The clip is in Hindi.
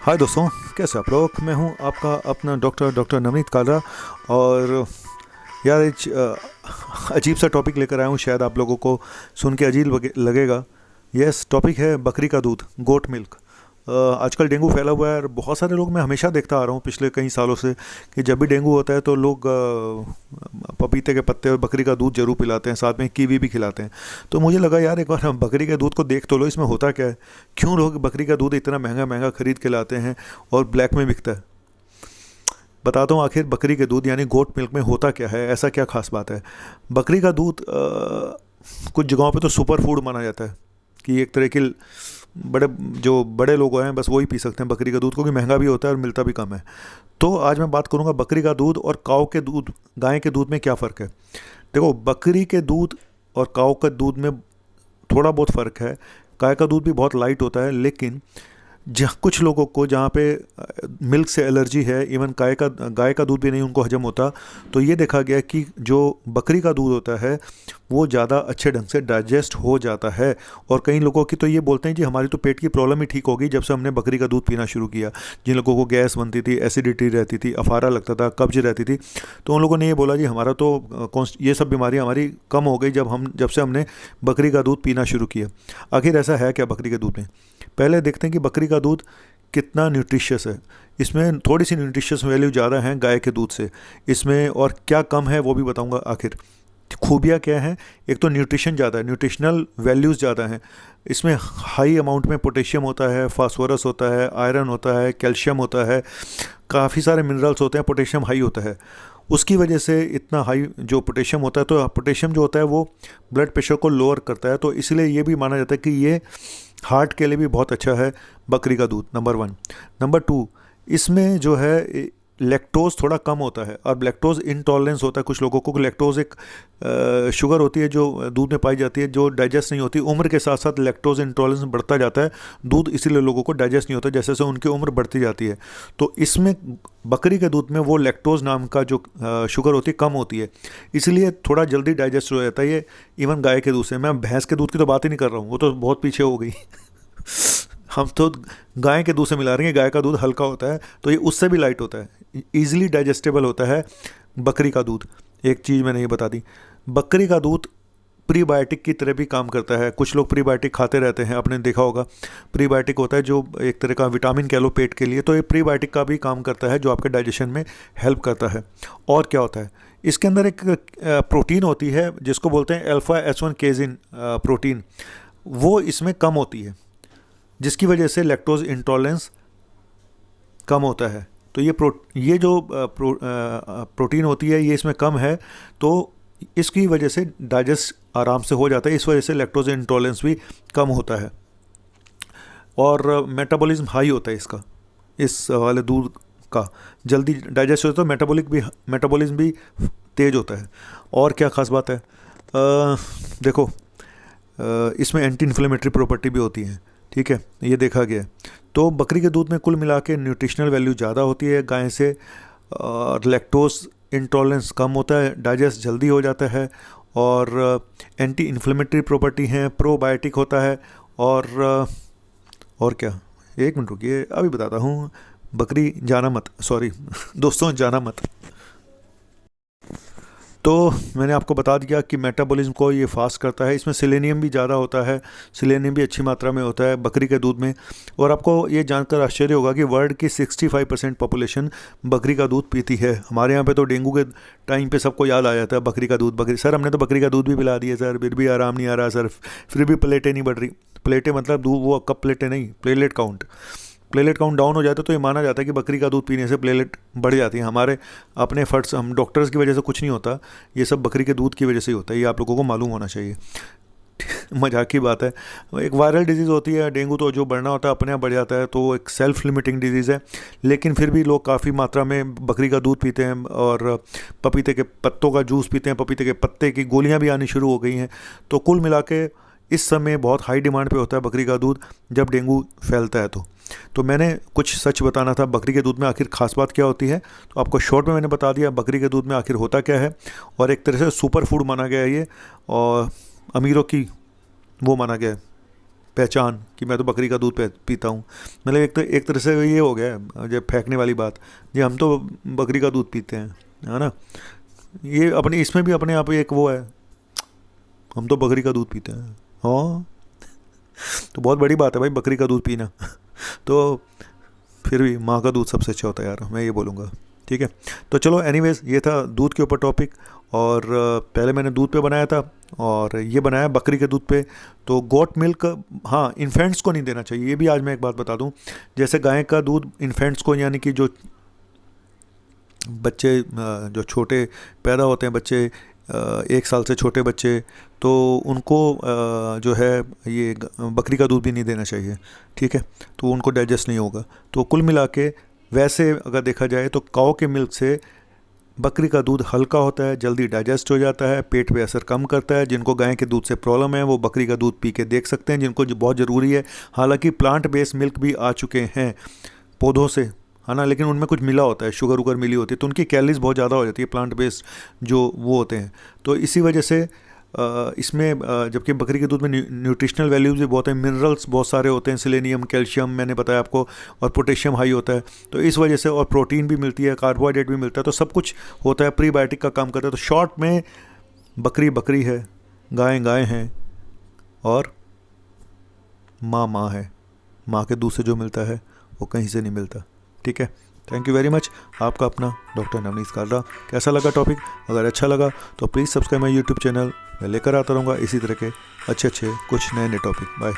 हाय दोस्तों, कैसे आप लोग। मैं हूं आपका अपना डॉक्टर नवनीत कालरा। और यार एक अजीब सा टॉपिक लेकर आया हूं, शायद आप लोगों को सुन के अजीब लगेगा। यस, टॉपिक है बकरी का दूध, गोट मिल्क। आजकल डेंगू फैला हुआ है और बहुत सारे लोग, मैं हमेशा देखता आ रहा हूँ पिछले कई सालों से, कि जब भी डेंगू होता है तो लोग पपीते के पत्ते और बकरी का दूध जरूर पिलाते हैं, साथ में कीवी भी खिलाते हैं। तो मुझे लगा यार एक बार हम बकरी के दूध को देख तो लो, इसमें होता क्या है, क्यों लोग बकरी का दूध इतना महंगा महंगा खरीद के लाते हैं और ब्लैक में बिकता है। बताता हूँ आखिर बकरी के दूध यानी गोट मिल्क में होता क्या है, ऐसा क्या खास बात है। बकरी का दूध कुछ जगहों पे तो सुपर फूड माना जाता है, कि एक तरह की बड़े लोग हैं बस वही पी सकते हैं बकरी का दूध, क्योंकि महंगा भी होता है और मिलता भी कम है। तो आज मैं बात करूंगा बकरी का दूध और काऊ के दूध, गाय के दूध में क्या फ़र्क है। देखो, बकरी के दूध और काऊ के दूध में थोड़ा बहुत फ़र्क है। गाय का दूध भी बहुत लाइट होता है, लेकिन कुछ लोगों को जहाँ पे मिल्क से एलर्जी है, इवन गाय का दूध भी नहीं उनको हजम होता, तो ये देखा गया कि जो बकरी का दूध होता है वो ज़्यादा अच्छे ढंग से डाइजेस्ट हो जाता है। और कई लोगों की तो ये बोलते हैं जी हमारी तो पेट की प्रॉब्लम ही ठीक हो गई जब से हमने बकरी का दूध पीना शुरू किया। जिन लोगों को गैस बनती थी, एसिडिटी रहती थी, अफारा लगता था, कब्ज रहती थी, तो उन लोगों ने ये बोला जी हमारा तो ये सब बीमारियाँ हमारी कम हो गई जब से हमने बकरी का दूध पीना शुरू किया। आखिर ऐसा है क्या बकरी के दूध में। पहले देखते हैं कि बकरी का दूध कितना न्यूट्रिशियस है। इसमें थोड़ी सी न्यूट्रिशियस वैल्यू ज़्यादा है गाय के दूध से, इसमें और क्या कम है वो भी बताऊंगा। आखिर खूबियाँ क्या हैं, एक तो न्यूट्रिशन ज़्यादा है, न्यूट्रिशनल वैल्यूज़ ज़्यादा हैं। इसमें हाई अमाउंट में पोटेशियम होता है, फास्फोरस होता है, आयरन होता है, कैल्शियम होता है, काफ़ी सारे मिनरल्स होते हैं, पोटेशियम हाई होता है। उसकी वजह से इतना हाई जो पोटेशियम होता है, तो पोटेशियम जो होता है वो ब्लड प्रेशर को लोअर करता है, तो इसलिए ये भी माना जाता है कि ये हार्ट के लिए भी बहुत अच्छा है बकरी का दूध, नंबर 1। नंबर 2, इसमें जो है लैक्टोज थोड़ा कम होता है और लैक्टोज इंटॉलरेंस होता है कुछ लोगों को। लैक्टोज एक शुगर होती है जो दूध में पाई जाती है, जो डाइजेस्ट नहीं होती। उम्र के साथ साथ लैक्टोज इंटॉलरेंस बढ़ता जाता है, दूध इसीलिए लोगों को डाइजेस्ट नहीं होता जैसे जैसे उनकी उम्र बढ़ती जाती है। तो इसमें बकरी के दूध में वो लैक्टोज नाम का जो शुगर होती है कम होती है, इसलिए थोड़ा जल्दी डाइजेस्ट हो जाता है ये, इवन गाय के दूध से। मैं भैंस के दूध की तो बात ही नहीं कर रहा हूँ, वो तो बहुत पीछे हो गई हम तो गाय के दूध से मिला रहे हैं। गाय का दूध हल्का होता है तो ये उससे भी लाइट होता है, ईजिली डाइजेस्टेबल होता है बकरी का दूध। एक चीज़ मैंने ये बता दी, बकरी का दूध प्रीबायोटिक की तरह भी काम करता है। कुछ लोग प्रीबायोटिक खाते रहते हैं, आपने देखा होगा। प्रीबायोटिक होता है जो एक तरह का विटामिन कह लो पेट के लिए, तो ये प्रीबायोटिक का भी काम करता है जो आपके डाइजेशन में हेल्प करता है। और क्या होता है, इसके अंदर एक प्रोटीन होती है जिसको बोलते हैं अल्फा एच 1 केजिन प्रोटीन, वो इसमें कम होती है, जिसकी वजह से लैक्टोज इंटॉलरेंस कम होता है। तो ये जो प्रोटीन होती है ये इसमें कम है, तो इसकी वजह से डाइजेस्ट आराम से हो जाता है, इस वजह से लैक्टोज इंटॉलरेंस भी कम होता है। और मेटाबॉलिज्म हाई होता है इसका, इस वाले दूध का जल्दी डाइजेस्ट होता है, तो मेटाबॉलिज्म भी तेज होता है। और क्या खास बात है, देखो इसमें एंटी इन्फ्लेमेटरी प्रॉपर्टी भी होती है, ठीक है, ये देखा गया है। तो बकरी के दूध में कुल मिला के न्यूट्रिशनल वैल्यू ज़्यादा होती है गाय से, और लैक्टोज इंटॉलरेंस कम होता है, डाइजेस्ट जल्दी हो जाता है, और एंटी इन्फ्लेमेटरी प्रॉपर्टी हैं, प्रोबायोटिक होता है। और क्या, एक मिनट रुकिए अभी बताता हूँ। बकरी जाना मत, सॉरी दोस्तों, जाना मत। तो मैंने आपको बता दिया कि मेटाबॉलिज्म को ये फास्ट करता है, इसमें सेलेनियम भी ज़्यादा होता है, सेलेनियम भी अच्छी मात्रा में होता है बकरी के दूध में। और आपको ये जानकर आश्चर्य होगा कि वर्ल्ड की 65% पॉपुलेशन बकरी का दूध पीती है। हमारे यहाँ पे तो डेंगू के टाइम पे सबको याद आ जाता है बकरी का दूध। बकरी सर, हमने तो बकरी का दूध भी पिला दिया सर, फिर भी आराम नहीं आ रहा सर, फिर भी प्लेटें नहीं बढ़ रही। प्लेटें मतलब दूध, वो कप प्लेटें नहीं, प्लेलेट काउंट डाउन हो जाता है, तो ये माना जाता है कि बकरी का दूध पीने से प्लेलेट बढ़ जाती है। हमारे अपने एफर्ट्स, हम डॉक्टर्स की वजह से कुछ नहीं होता, ये सब बकरी के दूध की वजह से ही होता है, ये आप लोगों को मालूम होना चाहिए। मजाक की बात है। एक वायरल डिजीज़ होती है डेंगू, तो जो बढ़ना होता है अपने आप बढ़ जाता है, तो एक सेल्फ लिमिटिंग डिजीज़ है। लेकिन फिर भी लोग काफ़ी मात्रा में बकरी का दूध पीते हैं और पपीते के पत्तों का जूस पीते हैं, पपीते के पत्ते की गोलियां भी आनी शुरू हो गई हैं। तो कुल मिला के इस समय बहुत हाई डिमांड पे होता है बकरी का दूध जब डेंगू फैलता है। तो मैंने कुछ सच बताना था बकरी के दूध में आखिर खास बात क्या होती है, तो आपको शॉर्ट में मैंने बता दिया बकरी के दूध में आखिर होता क्या है। और एक तरह से सुपर फूड माना गया है ये, और अमीरों की वो माना गया है पहचान कि मैं तो बकरी का दूध पीता हूँ। मतलब एक तरह से ये हो गया है जब फेंकने वाली बात, जी हम तो बकरी का दूध पीते हैं, है ना। ये अपने इसमें भी अपने आप एक वो है, हम तो बकरी का दूध पीते हैं। हाँ, तो बहुत बड़ी बात है भाई बकरी का दूध पीना। तो फिर भी माँ का दूध सबसे अच्छा होता है यार, मैं ये बोलूँगा। ठीक है, तो चलो एनीवेज ये था दूध के ऊपर टॉपिक। और पहले मैंने दूध पे बनाया था और ये बनाया बकरी के दूध पे। तो गोट मिल्क, हाँ, इन्फेंट्स को नहीं देना चाहिए, ये भी आज मैं एक बात बता दूं। जैसे गाय का दूध इन्फेंट्स को, यानी कि जो बच्चे जो छोटे पैदा होते हैं बच्चे, 1 साल से छोटे बच्चे, तो उनको जो है ये बकरी का दूध भी नहीं देना चाहिए। ठीक है, तो उनको डाइजेस्ट नहीं होगा। तो कुल मिला के वैसे अगर देखा जाए तो काऊ के मिल्क से बकरी का दूध हल्का होता है, जल्दी डाइजेस्ट हो जाता है, पेट पे असर कम करता है। जिनको गाय के दूध से प्रॉब्लम है वो बकरी का दूध पी के देख सकते हैं, जिनको जो बहुत ज़रूरी है। हालांकि प्लांट बेस्ड मिल्क भी आ चुके हैं पौधों से, है ना, लेकिन उनमें कुछ मिला होता है, शुगर उगर मिली होती है, तो उनकी कैलोरीज बहुत ज़्यादा हो जाती है प्लांट बेस्ड जो वो होते हैं। तो इसी वजह से इसमें जबकि बकरी के दूध में न्यूट्रिशनल वैल्यूज भी बहुत हैं, मिनरल्स बहुत सारे होते हैं, सेलेनियम, कैल्शियम मैंने बताया आपको, और पोटेशियम हाई होता है। तो इस वजह से, और प्रोटीन भी मिलती है, कार्बोहाइड्रेट भी मिलता है, तो सब कुछ होता है, प्रीबायोटिक का काम करता है। तो शॉर्ट में बकरी बकरी है, गाय गाय हैं, और माँ माँ है। माँ के दूध से जो मिलता है वो कहीं से नहीं मिलता। ठीक है, थैंक यू वेरी मच। आपका अपना डॉक्टर नवनीत कालरा। कैसा लगा टॉपिक? अगर अच्छा लगा तो please subscribe my YouTube channel. मैं लेकर आता रहूँगा इसी तरह के अच्छे कुछ नए टॉपिक। बाय।